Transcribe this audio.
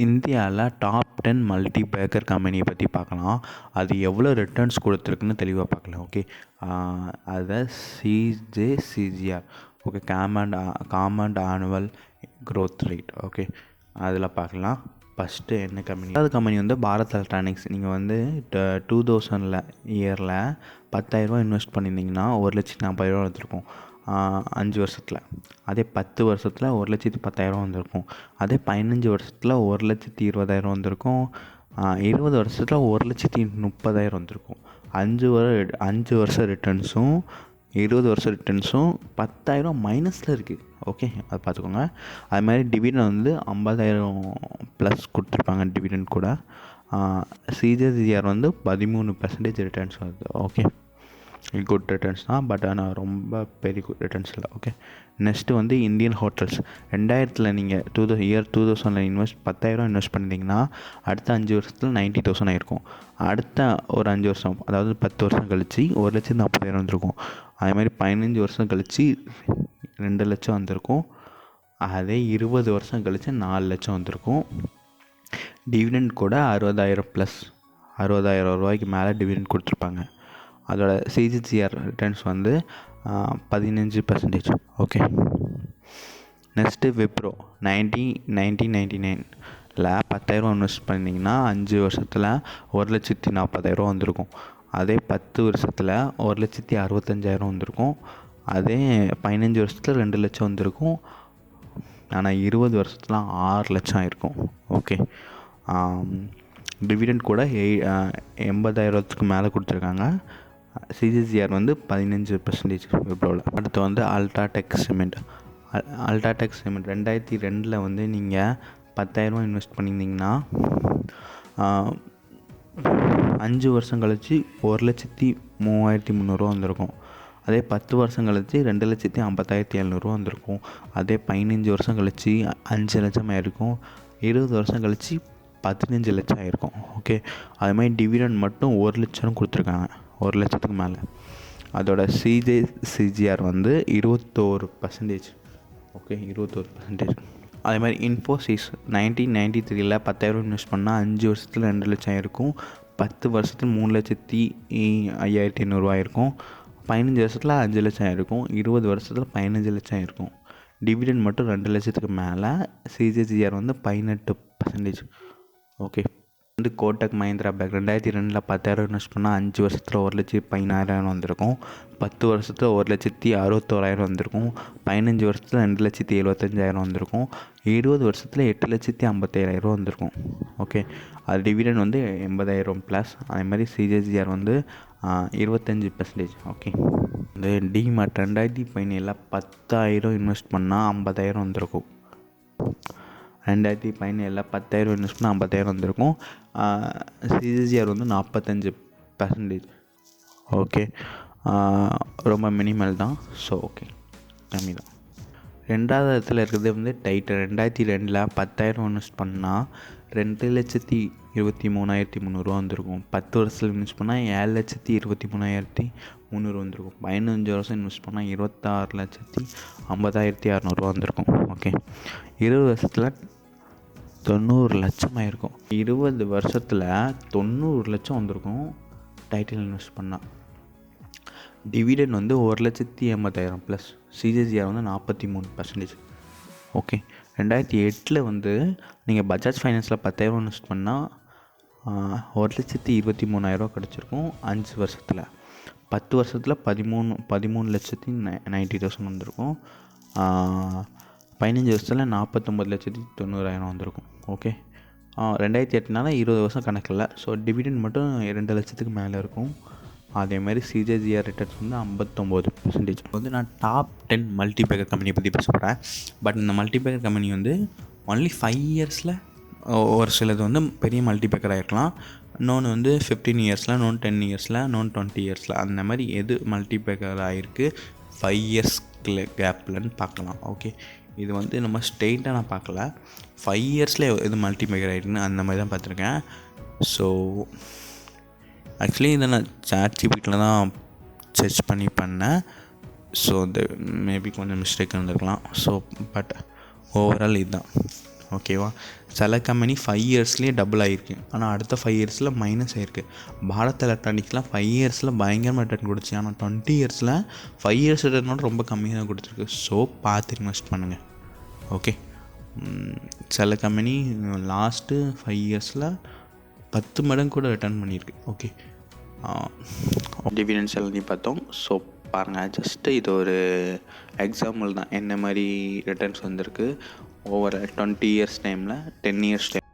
இந்தியாவில் top 10 multibagger கம்பெனியை பற்றி பார்க்கலாம். அது எவ்வளோ ரிட்டர்ன்ஸ் கொடுத்துருக்குன்னு தெளிவாக பார்க்கலாம். ஓகே, அதை சிஜேசிஜிஆர், okay, compound annual growth rate, okay, அதில் பார்க்கலாம். ஃபஸ்ட்டு என்ன கம்பெனி? அதாவது கம்பெனி வந்து பாரத் எலக்ட்ரானிக்ஸ். நீங்கள் வந்து 2000 இயரில் 10,000 இன்வெஸ்ட் பண்ணியிருந்தீங்கன்னா 1,40,000 வந்துருக்கும் 5 வருஷத்தில். அதே 10 வருஷத்தில் 1,10,000 வந்திருக்கும். அதே 15 வருஷத்தில் 1,20,000 வந்திருக்கும். 20 வருஷத்தில் 1,30,000 வந்திருக்கும். 5 வருஷம் ரிட்டர்ன்ஸும் 20 வருஷம் ரிட்டர்ன்ஸும் 10,000 மைனஸில் இருக்குது. ஓகே, அதை பார்த்துக்கோங்க. அது மாதிரி டிவிடெண்ட் வந்து 50,000 ப்ளஸ் கொடுத்துருப்பாங்க. டிவிடெண்ட் கூட சிஜேசிஆர் வந்து 13% ரிட்டர்ன்ஸ் வருது. ஓகே, குட் ரிட்டர்ன்ஸ் தான், பட் ஆனால் ரொம்ப பெரிய குட் ரிட்டர்ன்ஸ் இல்லை. ஓகே, நெக்ஸ்ட்டு வந்து இந்தியன் ஹோட்டல்ஸ். 2000 நீங்கள் 2000 இன்வெஸ்ட் 10,000 இன்வெஸ்ட் பண்ணிங்கன்னா அடுத்த 5 வருஷத்தில் 90,000 ஆகிருக்கும். அடுத்த ஒரு 5 வருஷம், அதாவது 10 வருஷம் கழித்து 1,40,000 வந்திருக்கும். அதே மாதிரி 15 வருஷம் கழித்து 2,00,000 வந்திருக்கும். அதே 20 வருஷம் கழித்து 4,00,000 வந்திருக்கும். டிவிடெண்ட் கூட 60,000 ப்ளஸ் 60,000 ரூபாய்க்கு மேலே டிவிடெண்ட் கொடுத்துருப்பாங்க. அதோட சிஜிசிஆர் ரிட்டர்ன்ஸ் வந்து 15%. ஓகே, நெக்ஸ்ட்டு விப்ரோ 1999 10,000 இன்வெஸ்ட் பண்ணிங்கன்னா 5 வருஷத்தில் 1,40,000 வந்திருக்கும். அதே 10 வருஷத்தில் 1,65,000 வந்திருக்கும். அதே 15 வருஷத்தில் 2,00,000 வந்திருக்கும். ஆனால் 20 வருஷத்தில் 6,00,000 ஆயிருக்கும். ஓகே, டிவிடெண்ட் கூட 80,000க்கு மேலே கொடுத்துருக்காங்க. சிஜிசிஆர் வந்து 15% விப்ரோவில். அடுத்து வந்து அல்ட்ராடெக் சிமெண்ட். 2002 வந்து நீங்கள் 10,000 இன்வெஸ்ட் பண்ணியிருந்தீங்கன்னா 5 வருஷம் கழித்து 1,03,300 வந்திருக்கும். அதே 10 வருஷம் கழித்து 2,50,700 வந்திருக்கும். அதே 15 வருஷம் கழித்து 5,00,000 ஆயிருக்கும். 20 வருஷம் கழித்து 15,00,000 ஆயிருக்கும். ஓகே, அதுமாதிரி டிவிடெண்ட் மட்டும் 1,00,000 கொடுத்துருக்காங்க, 1,00,000க்கு மேலே. அதோட சிஜேசிஜிஆர் வந்து 21%. ஓகே, 21%. அதே மாதிரி இன்ஃபோசிஸ் 1993 10,000 இன்வெஸ்ட் பண்ணால் 5 வருஷத்தில் 2,00,000 ஆயிருக்கும். 10 வருஷத்தில் 3,05,500 ஆயிருக்கும். 15 வருஷத்தில் 5,00,000 ஆயிருக்கும். 20 வருஷத்தில் 15,00,000 ஆயிருக்கும். டிவிடெண்ட் மட்டும் 2,00,000க்கு மேலே. சிஜிசிஆர் வந்து 18%. ஓகே, வந்து கோட்டக் மஹிந்திரா பேங்க் 2002 10,000 இன்வெஸ்ட் பண்ணால் 5 வருஷத்தில் 1,16,000 வந்திருக்கும். 10 வருஷத்தில் 1,61,000 வந்திருக்கும். 15 வருஷத்தில் 2,75,000 வந்திருக்கும். 20 வருஷத்தில் 8,57,000 வந்திருக்கும். ஓகே, அது டிவிடெண்ட் வந்து 80,000 ப்ளஸ். அதே மாதிரி சிஜிசிஆர் வந்து 25%. ஓகே, இந்த டிமார்ட் 2017 10,000 இன்வெஸ்ட் பண்ணால் 50,000 வந்திருக்கும். 2017 10,000 இன்வெஸ்ட் பண்ணால் 50,000 வந்திருக்கும். சிஜிசிஆர் வந்து 45%. ஓகே, ரொம்ப மினிமல் தான். ஸோ ஓகே, கம்மி தான். 2வது இடத்துல இருக்கிறது வந்து டைட்டன். 2002 10,000 இன்வெஸ்ட் பண்ணால் 2,23,300 வந்திருக்கும். 10 வருஷத்தில் இன்வெஸ்ட் பண்ணால் 7,23,300 வந்திருக்கும். 15 வருஷம் இன்வெஸ்ட் பண்ணால் 26,50,600 வந்திருக்கும். ஓகே, 20 வருஷத்தில் 90,00,000 ஆயிருக்கும். 20 வருஷத்தில் 90,00,000 வந்திருக்கும் டைட்டில் இன்வெஸ்ட் பண்ணால். டிவிடெண்ட் வந்து 1,80,000 ப்ளஸ். சிஜிசிஆர் வந்து 43%. ஓகே, 2008 வந்து நீங்கள் பஜாஜ் ஃபைனான்ஸில் 10,000 இன்வெஸ்ட் பண்ணால் 1,23,000 கிடச்சிருக்கும் 5 வருஷத்தில். 10 வருஷத்தில் 13,90,000 வந்திருக்கும். 15 வருஷத்தில் 49,90,000 வந்திருக்கும். ஓகே, 2008 20 வருஷம் கணக்கில். ஸோ டிவிடெண்ட் மட்டும் 2,00,000க்கு மேலே இருக்கும். அதேமாதிரி சிஜிசிஆர் ரிட்டர்ன்ஸ் வந்து 59%. வந்து நான் டாப் 10 மல்டிபேக்கர் கம்பெனியை பற்றி பேச போகிறேன். பட் இந்த மல்டிபேக்கர் கம்பெனி வந்து ஒன்லி 5 இயர்ஸில் ஒரு சிலது வந்து பெரிய மல்டிபேக்கராக இருக்கலாம். இன்னொன்று வந்து 15 இயர்ஸில், இன்னொன்று 10 இயர்ஸில், இன்னொன்று 20 இயர்ஸில். அந்த மாதிரி எது மல்டிபேக்கராக இருக்குது 5 இயர்ஸ் கேப்லன்னு பார்க்கலாம். ஓகே, இது வந்து நம்ம ஸ்ட்ரெயிட்டாக நான் பார்க்கல, 5 இயர்ஸில் எது மல்டிபேக்கர் ஆகிருக்குன்னு அந்த மாதிரி தான் பார்த்துருக்கேன். ஸோ ஆக்சுவலி இதை நான் சாட்ஜிபிட்டியில் தான் சர்ச் பண்ணி பண்ணேன். ஸோ இந்த மேபி கொஞ்சம் மிஸ்டேக் இருந்திருக்கலாம். ஸோ பட் ஓவரால் இதுதான். ஓகேவா. சில கம்பெனி 5 இயர்ஸ்லேயே டபுள் ஆகிருக்கு, ஆனால் அடுத்த 5 இயர்ஸில் மைனஸ் ஆகிருக்கு. பாரத் எலக்ட்ரானிக்ஸ்லாம் 5 இயர்ஸில் பயங்கரமாக ரிட்டர்ன் கொடுத்துச்சு, ஆனால் 20 இயர்ஸில் 5 இயர்ஸ் ரிட்டர்னோட ரொம்ப கம்மியாக தான் கொடுத்துருக்கு. ஸோ பார்த்து இன்வெஸ்ட் பண்ணுங்கள். ஓகே. சில கம்பெனி லாஸ்ட்டு 5 இயர்ஸில் 10 மடங்கு கூட ரிட்டர்ன் பண்ணியிருக்கு. ஓகே. டிவிடெண்ட்ஸ் எல்லாத்தையும் பார்த்தோம். ஸோ பாருங்கள், ஜஸ்ட்டு இது ஒரு எக்ஸாம்பிள் தான் என்ன மாதிரி ரிட்டர்ன்ஸ் வந்திருக்கு ஓவர் 20 இயர்ஸ் டைமில், 10 இயர்ஸ் டைம்.